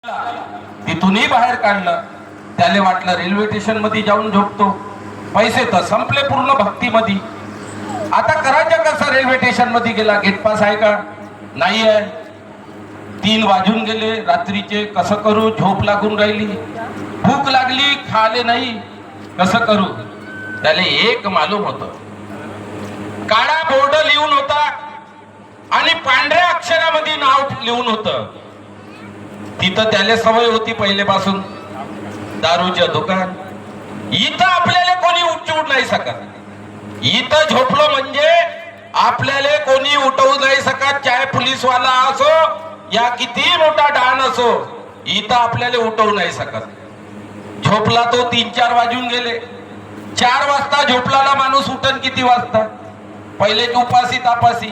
तिथूनही बाहेर काढलं. त्याला वाटलं रेल्वे स्टेशन मध्ये जाऊन झोपतो, पैसे तर संपले पूर्ण भक्तीमध्ये. आता करायचं कसं? रेल्वे स्टेशन मध्ये गेला, गेट पास आहे का? नाही आहे. 3 वाजून गेले रात्रीचे. कसं करू? झोप लागून राहिली, भूक लागली, खाले नाही, कसं करू? त्याला एक मालूम होत, काळा बोर्ड लिहून होता आणि पांढऱ्या अक्षरामध्ये नाव लिहून होतं. तिथं त्याला सवय होती पहिलेपासून, दारूचं दुकान. इथं आपल्याला कोणी उठवू नाही सकत. इथं झोपलो म्हणजे आपल्याला कोणी उठवू नाही सकत. चाहे पोलीसवाला असो या किती मोठा डॉन असो, इथं आपल्याला उठवू नाही सकत. झोपला तो 3-4 वाजून गेले. 4 वाजता झोपलाला माणूस उठन किती वाजता? पहिले उपासी तापासी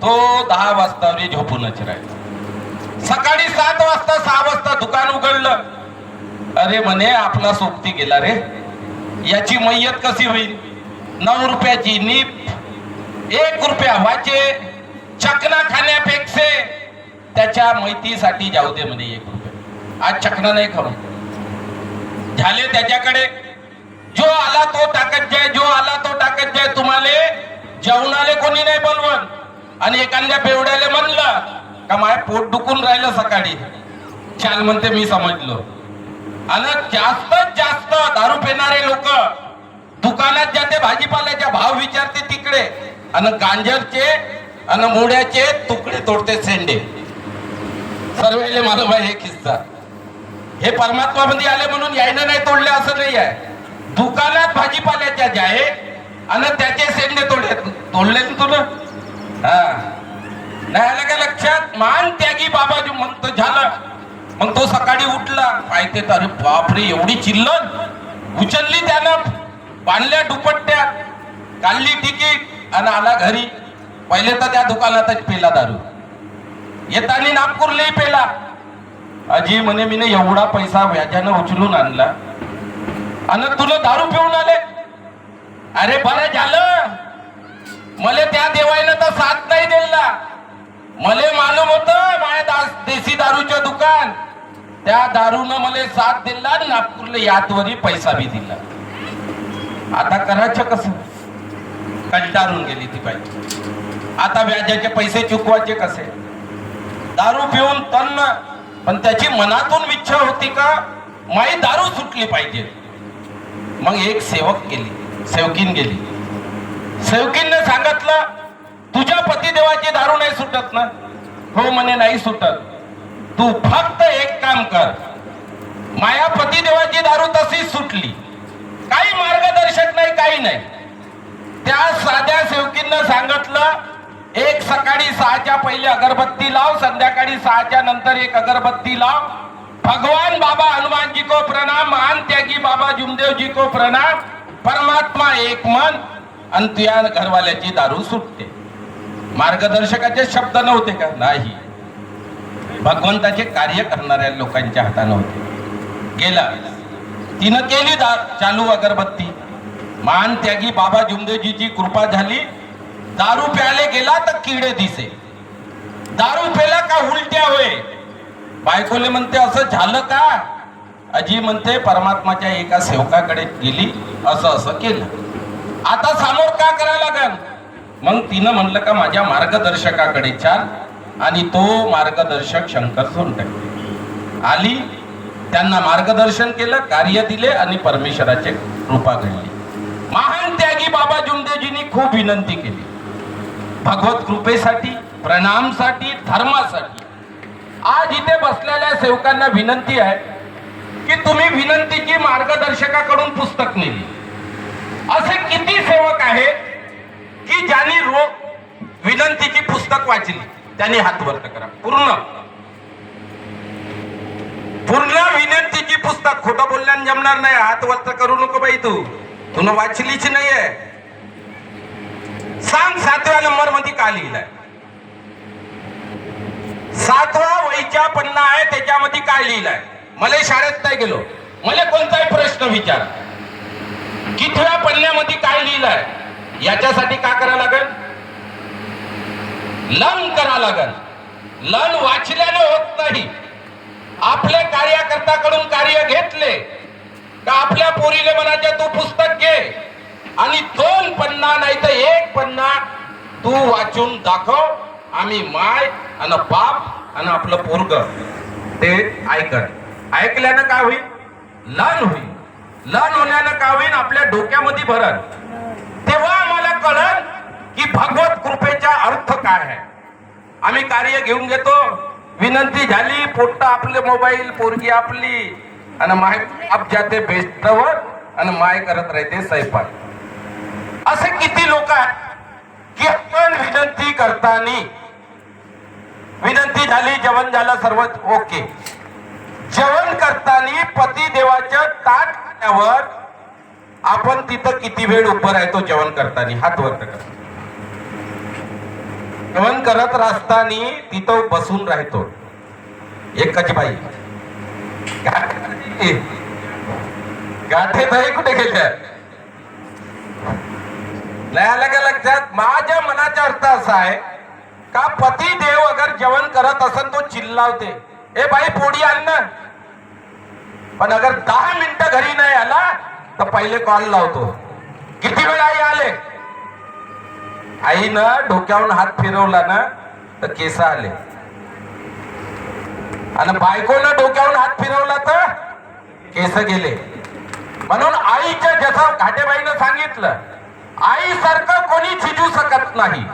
तो 10 वाजता झोपूनच राहिला. सकाळी 7 वाजता 6 वाजता दुकान उघडलं. अरे म्हणे आपला सोबती गेला रे, याची मय्यत कशी होईल? 9 रुपयाची नीप, 1 रुपया वाचे, चकना खाण्यापेक्षा त्याच्या मैतीसाठी जाऊ दे म्हणे 1 रुपया. आज चकना नाही खाऊ झाले त्याच्याकडे. जो आला तो टाकत जाय, जो आला तो टाकत जाय. तुम्हाला जेवणाले कोणी नाही बोलवण. आणि एखाद्या बेवड्याला म्हणलं का माय पोट दुखून राहिलं सकाळी, चाल म्हणते मी समजलो. आणि जास्तीत जास्त दारू पिणारे लोक दुकानात जाते, भाजीपाल्याचा भाव विचारते तिकडे, आणि गांजरचे आणि मुड्याचे तुकडे तोडते सेंडे. सर्वेले मालूम आहे हे किस्सा. हे परमात्मा मध्ये आले म्हणून यायनं नाही तोडले असं नाही आहे. दुकानात भाजीपाल्याच्या जाय आणि त्याचे सेंडे तोडले तुला. हा नाही आलं का लक्षात? मान त्यागी बाबा जो म्हणतो झालं. मग तो सकाळी उठला, पाहते तर अरे बापरे एवढी चिल्लर. उचलली त्यानं, बांधल्या दुपट्ट्या, काढली तिकीट आणि आला घरी. पहिले तर त्या दुकानातच पेला दारू. येताना नागपूरलाही पेला. अजी म्हणे मी एवढा पैसा व्याजानं उचलून आणला आणि तुला दारू पिऊन आले. अरे बरं झालं, मला त्या देवाईनं तर साथ नाही दिला. मले मालूम होत माझ्या देशी दारूचं दुकान, त्या दारूनं मला साथ दिला आणि नागपूरला यातवरी पैसा बी दिला. आता करायचं कसं? कंटाळून गेली ती बाई. आता व्याजाचे पैसे चुकवायचे कसे? दारू पिऊन तन्न. पण त्याची मनातून इच्छा होती का माई दारू सुटली पाहिजे. मग एक सेवक गेली, सेवकीन गेली. सेवकीनने सांगितलं तुझ्या पतिदेवाची दारू नाही सुटत ना? हो म्हणे नाही सुटत. तू फक्त एक काम कर, माया पतिदेवाची दारू तशीच सुटली, काही मार्गदर्शक नाही, काही नाही. त्या साध्या सेवकीनं सांगितलं एक सकाळी 6च्या पहिले अगरबत्ती लाव, संध्याकाळी 6च्या नंतर एक अगरबत्ती लाव. भगवान बाबा हनुमान जी को प्रणाम, महान त्यागी बाबा जुमदेव जी को प्रणाम, परमात्मा एक मन, आणि तुझ्या घरवाल्याची दारू सुटते. मार्गदर्शकाचे शब्द नव्हते का? नाही, भगवंताचे कार्य करणाऱ्या लोकांच्या हाताने होते. गेला, तिनं केली चालू अगरबत्ती. महान त्यागी बाबा जुमदेवजीची कृपा झाली. दारू प्याले गेला तर किडे दिसे. दारू पेला का उलट्या होय. बायकोले म्हणते असं झालं का? अजी म्हणते परमात्माच्या एका सेवकाकडे गेली, असं असं केलं. आता समोर का करायला लागल? मग तिनं म्हणलं का माझ्या मार्गदर्शकाकडे चाल, आणि तो मार्गदर्शक शंकर सोनटक्के आली. त्यांना मार्गदर्शन केलं, कार्य दिले आणि परमेश्वराचे कृपा घडली. महान त्यागी बाबा जुमदेवजींनी खूप विनंती केली भगवत कृपेसाठी, प्रणामसाठी, धर्मासाठी. आज इथे बसलेल्या सेवकांना विनंती आहे की तुम्ही विनंतीची मार्गदर्शकाकडून पुस्तक नेली. असे किती सेवक आहेत की ज्यांनी विनंतीची पुस्तक वाचली? त्यांनी हात वर करा. पूर्ण विनंतीची पुस्तक. खोटं बोलल्याने जमणार नाही. हात वर करू नको बाई, तुला वाचलीच नाहीये. सांग 7व्या नंबर मध्ये का लिहिलाय? 7वा वहीच्या पन्ना आहे, त्याच्यामध्ये काय लिहिलाय? मला शाळेत नाही गेलो, मला कोणताही प्रश्न विचार, कितव्या पन्न्यामध्ये काय लिहिलाय? याच्यासाठी का करा लागल? लन करा लागल. लन वाचल्याने होत नाही. आपल्या कार्यकर्त्याकडून कार्य घेतले का आपल्या पोरीले म्हणायचे तू पुस्तक घे आणि 2 पन्ना नाही तर 1 पन्ना तू वाचून दाखव, आम्ही माय आणि बाप आणि आपलं पोरग ते ऐकल्यानं काय होईल, लर्न होईल. लर्न होण्यानं काय होईल, आपल्या डोक्यामध्ये भरण. तेव्हा आम्हाला कळलं की भगवत कृपेचा अर्थ काय आहे. आम्ही कार्य घेऊन घेतो, विनंती झाली, पोट्टा आपले मोबाईल, पोरगी आपली आणि माय आप जाते बेस्टवर आणि माय करत राहते स्वयंपाक. असे किती लोक आहेत की आपण विनंती करताना, विनंती झाली, जेवण झालं, सर्व ओके, जेवण करताना पती देवाच्या ताट खाण्यावर आपण तिथं किती वेळ उभं राहतो जेवण करताना, हात वर करा. जेवण करत असताना तिथं बसून राहतो. एकच बाई गाठे नाही कुठे गेल्या, नाही आलं का लक्षात. माझ्या मनाचा अर्थ असा आहे का पती देव अगर जेवण करत असेल तो चिल्लावते, ए बाई पोळी आण ना. पण अगर 10 मिनिटं घरी नाही आला तर पहिले कॉल लावतो, किती वेळ आई आले. आईनं डोक्यावरून हात फिरवला ना तर केस आले, आणि बायकोनं डोक्यावरून हात फिरवला तर केस गेले. म्हणून आईच्या, जसं घाटेबाईनं सांगितलं, आई सारखं कोणी झिजू शकत नाही.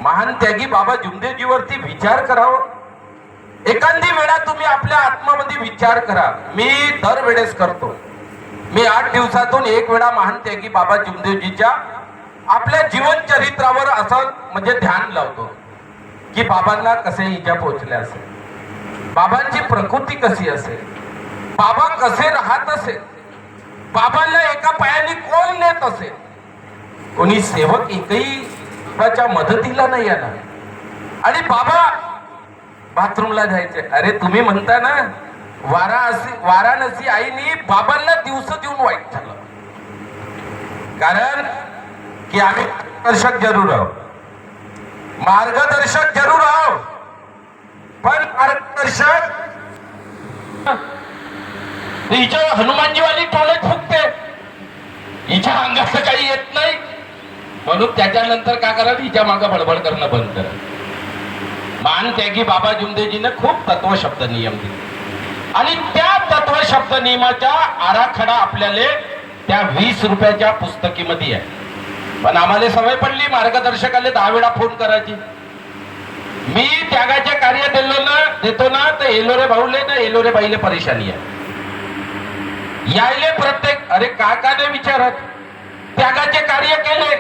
महान त्यागी बाबा जुमदेवजीवरती विचार करावं. एखादी वेळा तुम्ही आपल्या आत्मामध्ये विचार करा. मी दरवेळेस करतो. मी 8 दिवसातून 1 वेळा महान त्यागी बाबा जुमदेवजीच्या आपल्या जीवन चरित्रावर असं म्हणजे ध्यान लावतो की बाबांना कसे इजा पोहोचले असेल, बाबांची प्रकृती कशी असेल, बाबा कसे राहत असेल, बाबांना एका पायाने कोण नेत असेल. कोणी सेवक एकही बाबाच्या मदतीला नाही आला. आणि बाबा बाथरूमला जायचे. अरे तुम्ही म्हणता ना वाराणसी आईनी बाबांना दिवस देऊन वाईट झालं, कारण की आम्ही मार्गदर्शक जरूर आहोत, मार्गदर्शक जरूर आहोत, पण मार्गदर्शक हिच्या हनुमानजीवाली टोळत फुकते, हिच्या अंगात काही येत नाही. म्हणून त्याच्यानंतर काय करा, हिच्या मागं बडबड करणं बंद करा. मान त्यागी बाबा जुमदेवजीने खूप तत्व शब्द नियम दिले आणि त्या तत्व शब्द नियमाचा आराखडा आपल्याला त्या 20 रुपयाच्या पुस्तकीमध्ये आहे. पण आम्हाला सवय पडली मार्गदर्शकाला 10 वेळा फोन करायची. मी त्यागाचे कार्य देतो ना तर एलोरे भाऊले ना एलोरे बाईले परेशानी आहे. यायले प्रत्येक, अरे काकाने विचारत, त्यागाचे कार्य केले